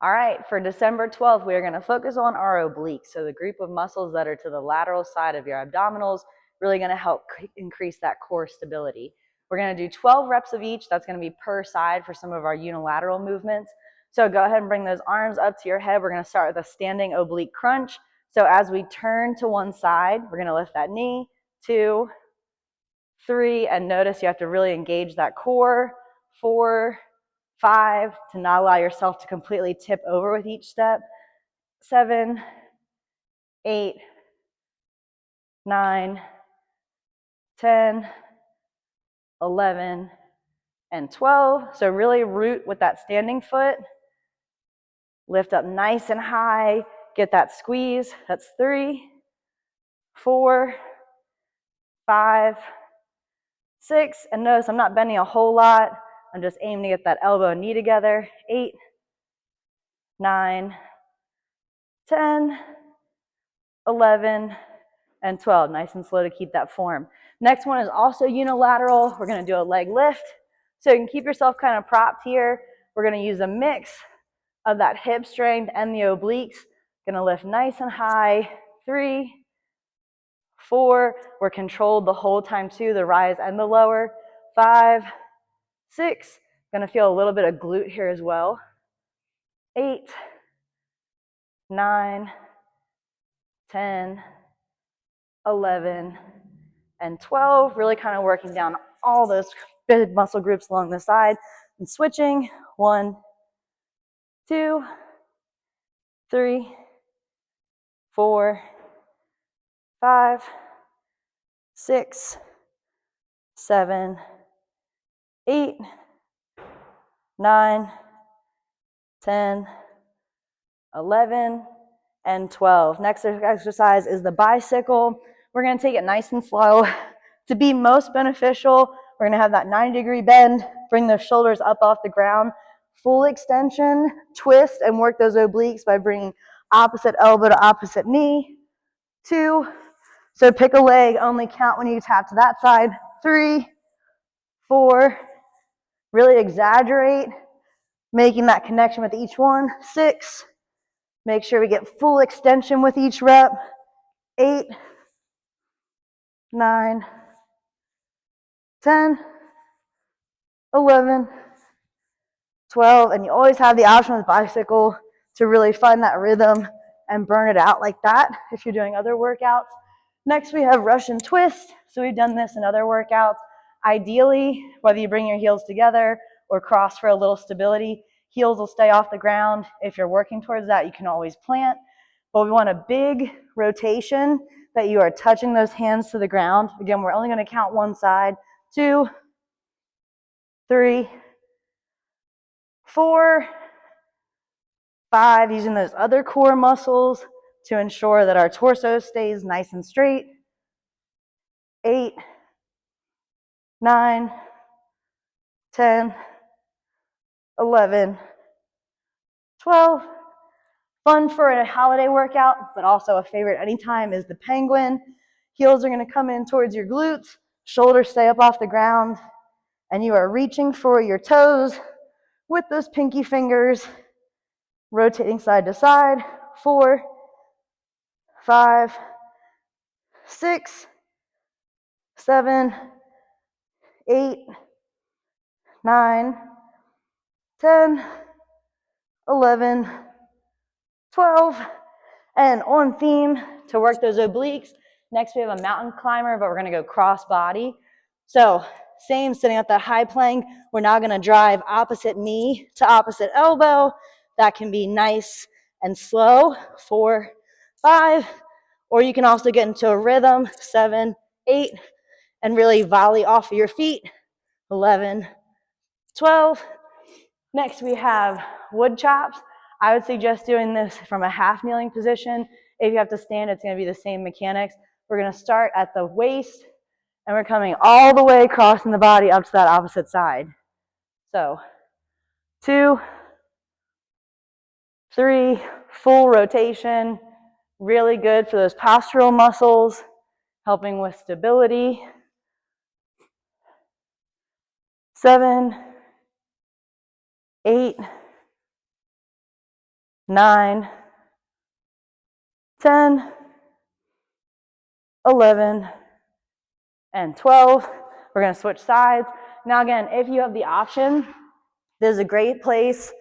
All right, for December 12th, we are going to focus on our obliques. So the group of muscles that are to the lateral side of your abdominals, really going to help increase that core stability. We're going to do 12 reps of each. That's going to be per side for some of our unilateral movements. So go ahead and bring those arms up to your head. We're going to start with a standing oblique crunch. So as we turn to one side, we're going to lift that knee, 2, 3, and notice you have to really engage that core, 4, 5, to not allow yourself to completely tip over with each step, 7, 8, 9, 10, 11, and 12. So really root with that standing foot. Lift up nice and high. Get that squeeze. That's 3, 4, 5, 6. And notice I'm not bending a whole lot. I'm just aiming to get that elbow and knee together. 8, 9, 10, 11, and 12. Nice and slow to keep that form. Next one is also unilateral. We're going to do a leg lift. So you can keep yourself kind of propped here. We're going to use a mix of that hip strength and the obliques. Going to lift nice and high. 3, 4. We're controlled the whole time too, the rise and the lower. 5, 6. Going to feel a little bit of glute here as well. 8, 9, 10, 11, and 12. Really kind of working down all those big muscle groups along the side and switching. 1, 2, 3, 4, 5, 6, 7, 8, 9, 10, 11, and 12. Next exercise is the bicycle. We're going to take it nice and slow. To be most beneficial, we're going to have that 90-degree bend, bring those shoulders up off the ground, full extension, twist, and work those obliques by bringing opposite elbow to opposite knee. 2, so pick a leg, only count when you tap to that side. 3, 4, really exaggerate, making that connection with each one. 6, make sure we get full extension with each rep. 8, 9, 10, 11, 12, and you always have the option with bicycle to really find that rhythm and burn it out like that if you're doing other workouts. Next, we have Russian twist. So we've done this in other workouts. Ideally, whether you bring your heels together or cross for a little stability, heels will stay off the ground. If you're working towards that, you can always plant. But we want a big rotation that you are touching those hands to the ground. Again, we're only going to count one side. 2, 3, 4, 5, using those other core muscles to ensure that our torso stays nice and straight. 8, 9, 10, 11, 12. Fun for a holiday workout, but also a favorite anytime is the penguin. Heels are going to come in towards your glutes, shoulders stay up off the ground, and you are reaching for your toes with those pinky fingers, rotating side to side. 4, 5, 6, 7, 8, 9, 10, 11, 12, and on theme to work those obliques. Next, we have a mountain climber, but we're going to go crossbody. So same, sitting at that high plank. We're now going to drive opposite knee to opposite elbow. That can be nice and slow. 4, 5, or you can also get into a rhythm. 7, 8, and really volley off of your feet. 11, 12. Next, we have wood chops. I would suggest doing this from a half kneeling position. If you have to stand, it's going to be the same mechanics. We're going to start at the waist, and we're coming all the way crossing the body up to that opposite side. So 2, 3, full rotation. Really good for those postural muscles, helping with stability. 7, 8, 9, 10, 11, and 12. We're going to switch sides. Now again, if you have the option, this is a great place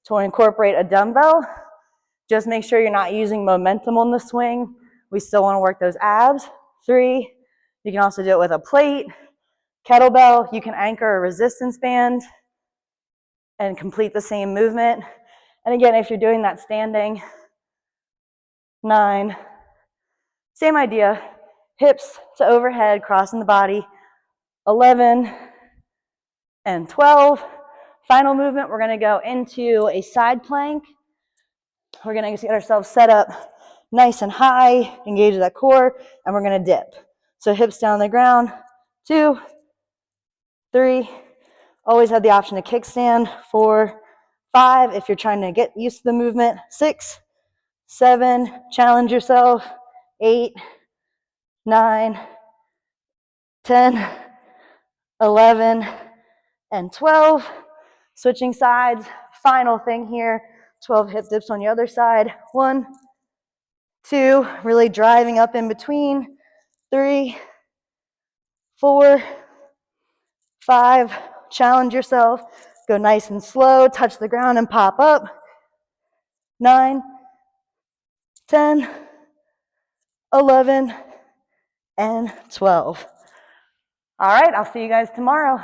to incorporate a dumbbell. Just make sure you're not using momentum on the swing. We still want to work those abs. 3, you can also do it with a plate, kettlebell. You can anchor a resistance band and complete the same movement. And again, if you're doing that standing, 9, same idea, hips to overhead, crossing the body, 11 and 12. Final movement, we're going to go into a side plank. We're going to get ourselves set up nice and high, engage that core, and we're going to dip. So hips down the ground, 2, 3, always have the option to kickstand, 4, 5, if you're trying to get used to the movement, 6, 7, challenge yourself, 8, 9, 10, 11, and 12. Switching sides, final thing here, 12 hip dips on the other side, 1, 2, really driving up in between, 3, 4, 5, challenge yourself, go nice and slow, touch the ground and pop up, 9, 10, 11, and 12. All right, I'll see you guys tomorrow.